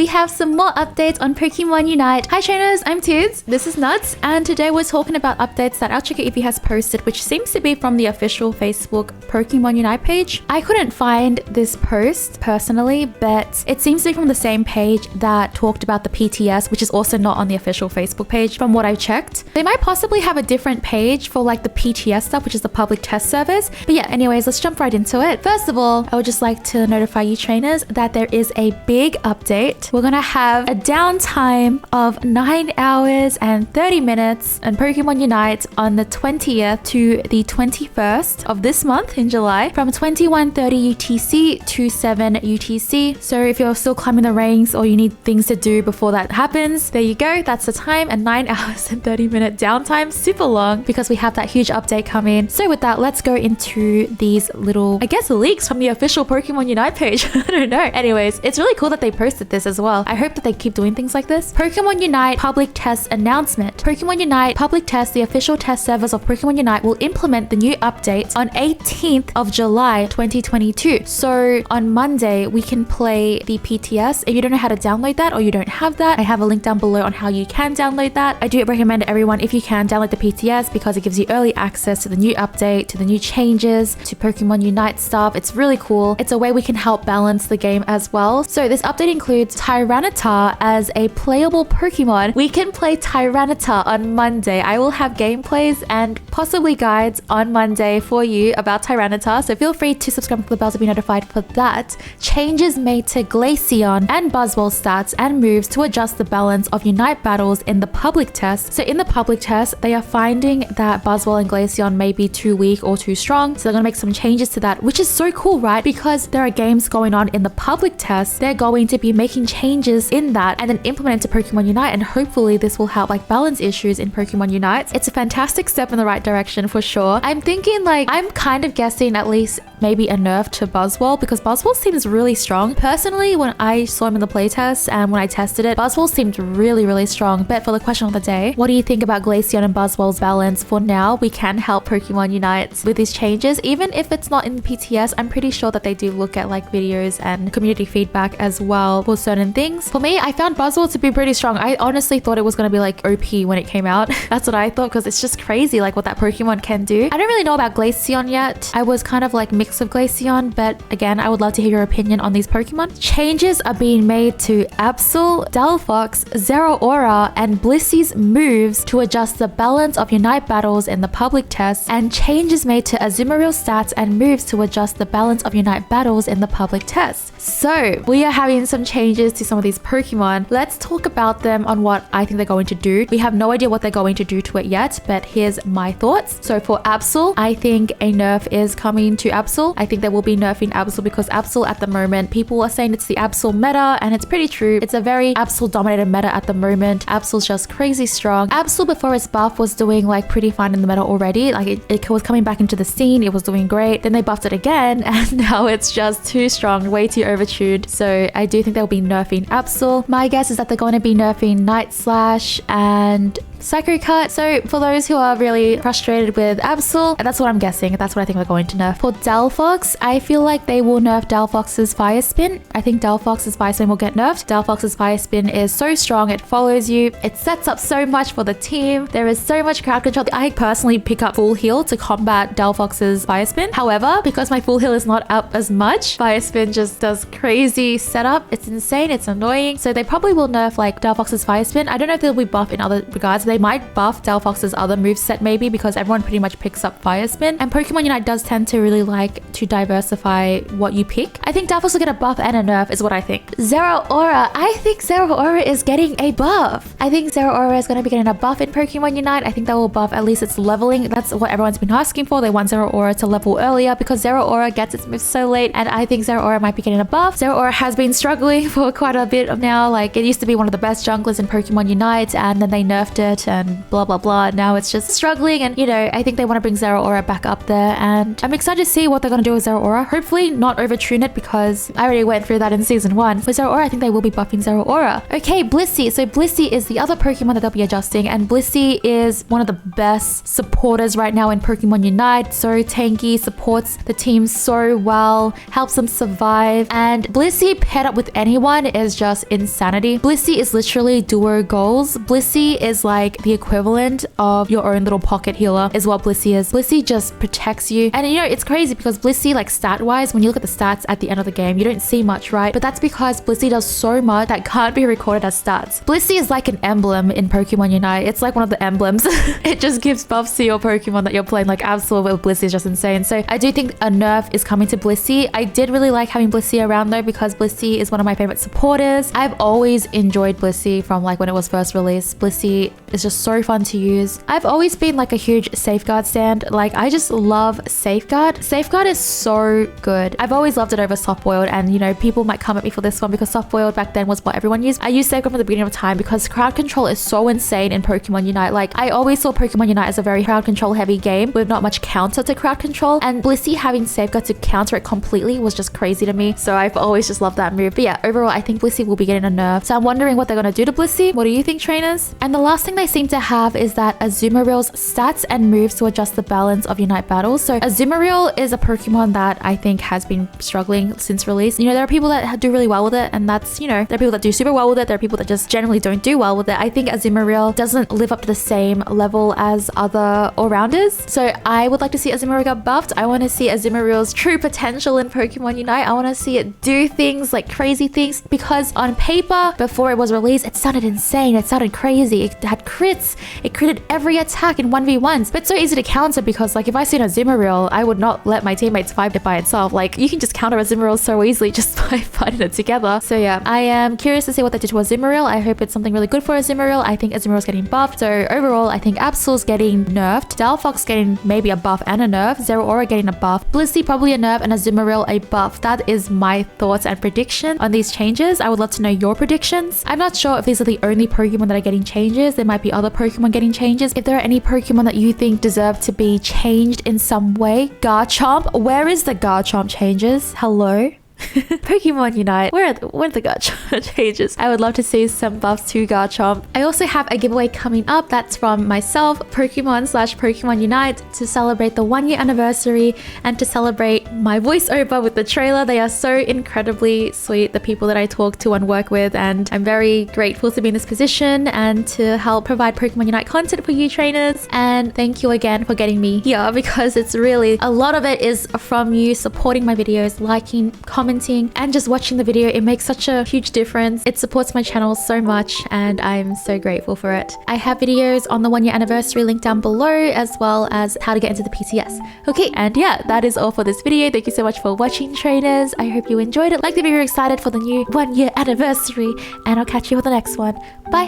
we have some more updates on Pokemon Unite. Hi trainers, I'm Tids, this is Nuts, and today we're talking about updates that our Chica Eevee has posted, which seems to be from the official Facebook Pokemon Unite page. I couldn't find this post personally, but it seems to be from the same page that talked about the PTS, which is also not on the official Facebook page from what I've checked. They might possibly have a different page for like the PTS stuff, which is the public test service. But yeah, anyways, let's jump right into it. First of all, I would just like to notify you trainers that there is a big update. We're gonna have a downtime of 9 hours and 30 minutes on Pokemon Unite on the 20th to the 21st of this month in July from 21:30 UTC to 7 UTC. So if you're still climbing the ranks or you need things to do before that happens, there you go, that's the time. And 9 hours and 30-minute downtime, super long because we have that huge update coming. So with that, let's go into these little, I guess, leaks from the official Pokemon Unite page. I don't know. Anyways, it's really cool that they posted this as well. I hope that they keep doing things like this. Pokemon Unite public test announcement. Pokemon Unite public test, the official test servers of Pokemon Unite will implement the new updates on 18th of July 2022. So on Monday, we can play the PTS. If you don't know how to download that or you don't have that, I have a link down below on how you can download that. I do recommend everyone, if you can, download the PTS because it gives you early access to the new update, to the new changes, to Pokemon Unite stuff. It's really cool. It's a way we can help balance the game as well. So this update includes Tyranitar as a playable Pokemon. We can play Tyranitar on Monday. I will have gameplays and possibly guides on Monday for you about Tyranitar. So feel free to subscribe to the bell to be notified for that. Changes made to GLACEON and BUZZWOLE stats and moves to adjust the balance of Unite battles in the public test. So in the public test, they are finding that BUZZWOLE and GLACEON may be too weak or too strong. So they're going to make some changes to that, which is so cool, right? Because there are games going on in the public test. They're going to be making changes in that and then implement it to Pokemon Unite. And hopefully this will help like balance issues in Pokemon Unite. It's a fantastic step in the right direction for sure. I'm thinking like, I'm kind of guessing at least maybe a nerf to BUZZWOLE because BUZZWOLE seems really strong. Personally, when I saw him in the playtest and when I tested it, BUZZWOLE seemed really strong. But for the question of the day, what do you think about GLACEON and BUZZWOLE's balance? For now, we can help Pokemon Unite with these changes. Even if it's not in the PTS, I'm pretty sure that they do look at like videos and community feedback as well for certain things. For me, I found BUZZWOLE to be pretty strong. I honestly thought it was going to be like OP when it came out. That's what I thought because it's just crazy like what that Pokemon can do. I don't really know about GLACEON yet. I was kind of like mix of GLACEON, but again, I would love to hear your opinion on these Pokemon. Changes are being made to Absol, Delphox, Zeraora, and Blissey's moves to adjust the balance of Unite battles in the public test, and changes made to Azumarill stats and moves to adjust the balance of Unite battles in the public test. So we are having some changes to some of these Pokemon. Let's talk about them on what I think they're going to do. We have no idea what they're going to do to it yet, but here's my thoughts. So for Absol, I think a nerf is coming to Absol. I think they will be nerfing Absol because Absol at the moment, people are saying it's the Absol meta, and it's pretty true. It's a very Absol dominated meta at the moment. Absol's just crazy strong. Absol before its buff was doing like pretty fine in the meta already. Like it was coming back into the scene. It was doing great. Then they buffed it again and now it's just too strong, way too overtuned. So I do think they'll be nerfing Absol. My guess is that they're going to be nerfing Night Slash and Psycho Cut. So for those who are really frustrated with Absol, that's what I'm guessing. That's what I think they're going to nerf. For Delphox, I feel like they will nerf Delphox's Fire Spin. I think Delphox's Fire Spin will get nerfed. Delphox's Fire Spin is so strong. It follows you. It sets up so much for the team. There is so much crowd control. I personally pick up Full Heal to combat Delphox's Fire Spin. However, because my Full Heal is not up as much, Fire Spin just does crazy setup. It's insane. It's annoying. So they probably will nerf like Delphox's Fire Spin. I don't know if they'll be buff in other regards. They might buff Delphox's other moveset maybe because everyone pretty much picks up Fire Spin. And Pokemon Unite does tend to really like to diversify what you pick. I think Delphox will get a buff and a nerf is what I think. Zeraora. I think Zeraora is getting a buff. I think Zeraora is going to be getting a buff in Pokemon Unite. I think that will buff at least its leveling. That's what everyone's been asking for. They want Zeraora to level earlier because Zeraora gets its moves so late, and I think Zeraora might be getting a buff. Zeraora has been struggling for quite a bit of now. Like it used to be one of the best junglers in Pokemon Unite and then they nerfed it out and blah blah blah. Now it's just struggling, and you know, I think they want to bring Zeraora back up there, and I'm excited to see what they're going to do with Zeraora. Hopefully not overtune it, because I already went through that in season 1. For Zeraora, I think they will be buffing Zeraora. Okay, Blissey. So Blissey is the other Pokemon that they'll be adjusting, and Blissey is one of the best supporters right now in Pokemon Unite. So tanky, supports the team so well, helps them survive, and Blissey paired up with anyone is just insanity. Blissey is literally duo goals. Blissey is like the equivalent of your own little pocket healer is what Blissey is. Blissey just protects you, and you know, it's crazy because Blissey, like stat wise, when you look at the stats at the end of the game, you don't see much, right? But that's because Blissey does so much that can't be recorded as stats. Blissey is like an emblem in Pokemon Unite. It's like one of the emblems. It just gives buffs to your Pokemon that you're playing. Like Absol with Blissey is just insane. So I do think a nerf is coming to Blissey. I did really like having Blissey around though, because Blissey is one of my favorite supporters. I've always enjoyed Blissey from like when it was first released. Blissey is just so fun to use. I've always been like a huge Safeguard stand. Like I just love Safeguard. Safeguard is so good. I've always loved it over Soft Boiled, and you know, people might come at me for this one because Soft Boiled back then was what everyone used. I used Safeguard from the beginning of time because crowd control is so insane in Pokemon Unite. Like I always saw Pokemon Unite as a very crowd control heavy game with not much counter to crowd control, and Blissey having Safeguard to counter it completely was just crazy to me. So I've always just loved that move. But yeah, overall I think Blissey will be getting a nerf. So I'm wondering what they're going to do to Blissey. What do you think, trainers? And the last thing they seem to have is that Azumarill's stats and moves to adjust the balance of Unite battles. So Azumarill is a Pokemon that I think has been struggling since release. You know, there are people that do really well with it, and that's, you know, there are people that do super well with it. There are people that just generally don't do well with it. I think Azumarill doesn't live up to the same level as other all-rounders. So I would like to see Azumarill get buffed. I want to see Azumarill's true potential in Pokemon Unite. I want to see it do things like crazy things, because on paper, before it was released, it sounded insane. It sounded crazy. It had crits. It critted every attack in 1v1s. But it's so easy to counter, because like if I see an Azumarill, I would not let my teammates fight it by itself. Like you can just counter Azumarill so easily just by fighting it together. So yeah, I am curious to see what they did to Azumarill. I hope it's something really good for Azumarill. I think Azumarill's getting buffed. So overall, I think Absol's getting nerfed. Delphox getting maybe a buff and a nerf. Zeraora getting a buff. Blissey probably a nerf, and Azumarill a buff. That is my thoughts and prediction on these changes. I would love to know your predictions. I'm not sure if these are the only Pokemon that are getting changes. There might be other Pokemon getting changes. If there are any Pokemon that you think deserve to be changed in some way, Garchomp. Where is the Garchomp changes? Hello? Pokemon Unite, where are the Garchomp changes? I would love to see some buffs to Garchomp. I also have a giveaway coming up that's from myself, Pokemon Unite, to celebrate the 1-year anniversary and to celebrate my voiceover with the trailer. They are so incredibly sweet, the people that I talk to and work with, and I'm very grateful to be in this position and to help provide Pokemon Unite content for you trainers. And thank you again for getting me here, because it's really, a lot of it is from you supporting my videos, liking, commenting, and just watching the video. It makes such a huge difference. It supports my channel so much, and I'm so grateful for it. I have videos on the 1-year anniversary linked down below, as well as how to get into the PTS. Okay, and yeah, that is all for this video. Thank you so much for watching, trainers. I hope you enjoyed it. Like the video, excited for the new 1-year anniversary, and I'll catch you for the next one. Bye.